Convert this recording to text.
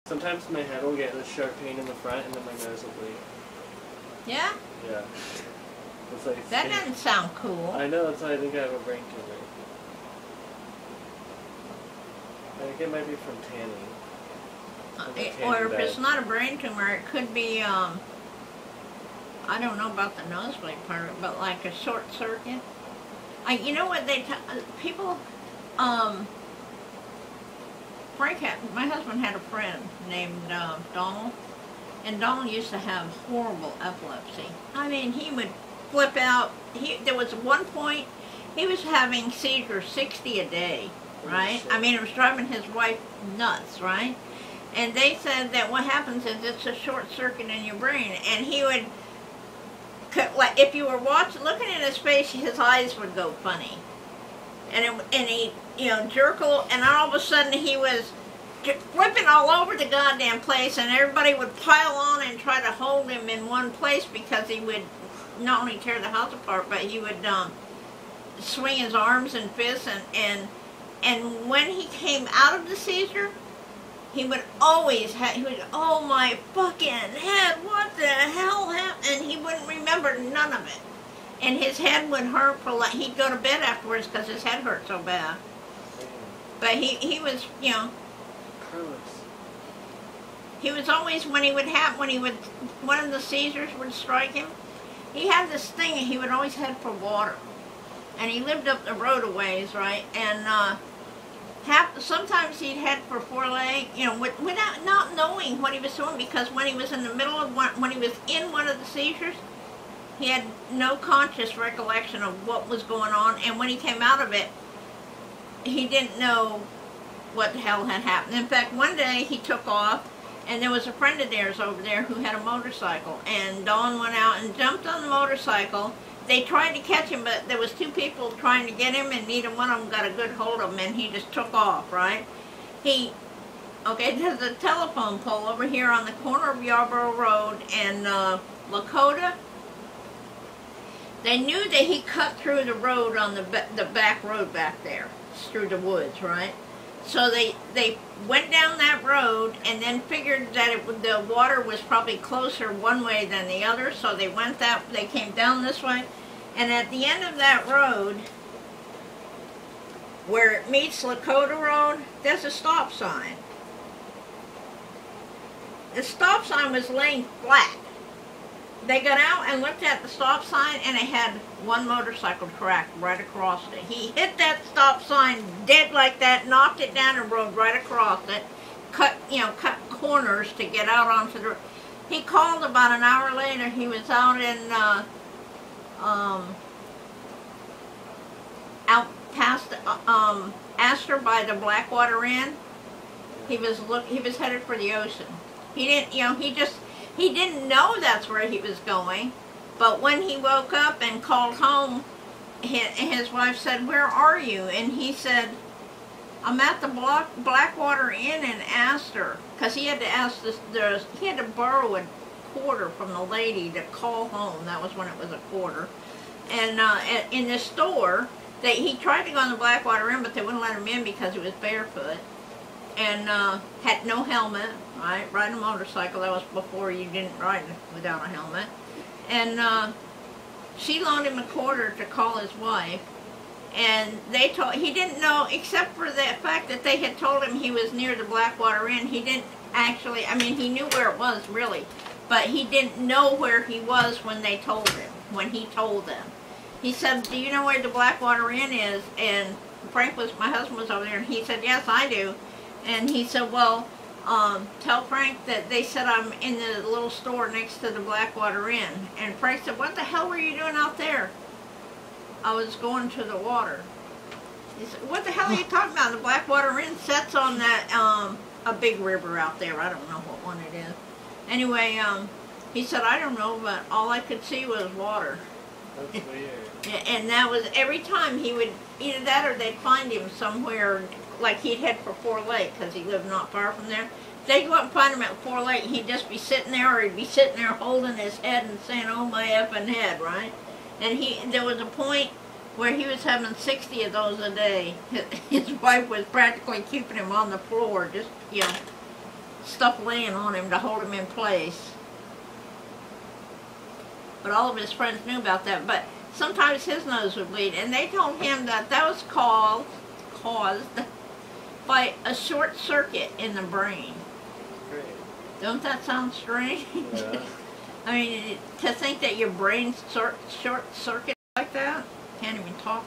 Sometimes my head will get a sharp pain in the front and then my nose will bleed. Yeah? Yeah. It's like that doesn't sound cool. I know, that's why I think I have a brain tumor. I think it might be from tanning. Or if it's not a brain tumor, it could be, I don't know about the nosebleed part, but like a short circuit. You know what people, my husband had a friend named Donald, and Donald used to have horrible epilepsy. I mean, he would flip out. There was one point, he was having seizures 60 a day, right? I mean, it was driving his wife nuts, right? And they said that what happens is it's a short circuit in your brain, and he would, like, if you were looking at his face, his eyes would go funny, and he, jerk, and all of a sudden he was flipping all over the goddamn place, and everybody would pile on and try to hold him in one place because he would not only tear the house apart, but he would swing his arms and fists, and when he came out of the seizure, he would always oh my fucking head, what the hell happened? And he wouldn't remember none of it. And his head would hurt for like, he'd go to bed afterwards because his head hurt so bad. But he was, he was always, when one of the seizures would strike him, he had this thing, he would always head for water. And he lived up the road a ways, right? And sometimes he'd head for four-leg, without not knowing what he was doing, because when he was in the middle of when he was in one of the seizures, he had no conscious recollection of what was going on, and when he came out of it, he didn't know what the hell had happened. In fact, one day he took off, and there was a friend of theirs over there who had a motorcycle, and Dawn went out and jumped on the motorcycle. They tried to catch him, but there was two people trying to get him, and neither one of them got a good hold of him, and he just took off, right? There's a telephone pole over here on the corner of Yarborough Road and Lakota. They knew that he cut through the road on the back road back there, through the woods, right? So they went down that road and then figured that the water was probably closer one way than the other, so they came down this way, and at the end of that road, where it meets Lakota Road, there's a stop sign. The stop sign was laying flat. They got out and looked at the stop sign, and it had one motorcycle track right across it. He hit that stop sign dead like that, knocked it down and rode right across it, cut corners to get out onto the road. He called about an hour later. He was out in, out past Astor by the Blackwater Inn. He was headed for the ocean. He didn't, he didn't know that's where he was going, but when he woke up and called home, his wife said, "Where are you?" And he said, "I'm at the Blackwater Inn in Astor," because he had to he had to borrow a quarter from the lady to call home. That was when it was a quarter. And in the store, he tried to go in the Blackwater Inn, but they wouldn't let him in because he was barefoot and had no helmet. Right, riding a motorcycle. That was before you didn't ride without a helmet. And she loaned him a quarter to call his wife. And he didn't know, except for the fact that they had told him he was near the Blackwater Inn. He didn't actually, he knew where it was really, but he didn't know where he was when they told him, when he told them. He said, "Do you know where the Blackwater Inn is?" And my husband was over there, and he said, "Yes, I do." And he said, "Well, tell Frank that they said I'm in the little store next to the Blackwater Inn." And Frank said, "What the hell were you doing out there?" "I was going to the water." He said, "What the hell are you talking about? The Blackwater Inn sets on that, a big river out there. I don't know what one it is." Anyway, he said, "I don't know, but all I could see was water." That's weird. And that was every time he would, either that or they'd find him somewhere. Like he'd head for Four Lake because he lived not far from there. They'd go up and find him at Four Lake, and he'd just be sitting there, or he'd be sitting there holding his head and saying, "Oh my effing head," right? And there was a point where he was having 60 of those a day. His wife was practically keeping him on the floor, just stuff laying on him to hold him in place. But all of his friends knew about that. But sometimes his nose would bleed, and they told him that that was caused by a short circuit in the brain. Great. Don't that sound strange? Yeah. I mean, to think that your brain short circuit like that, can't even talk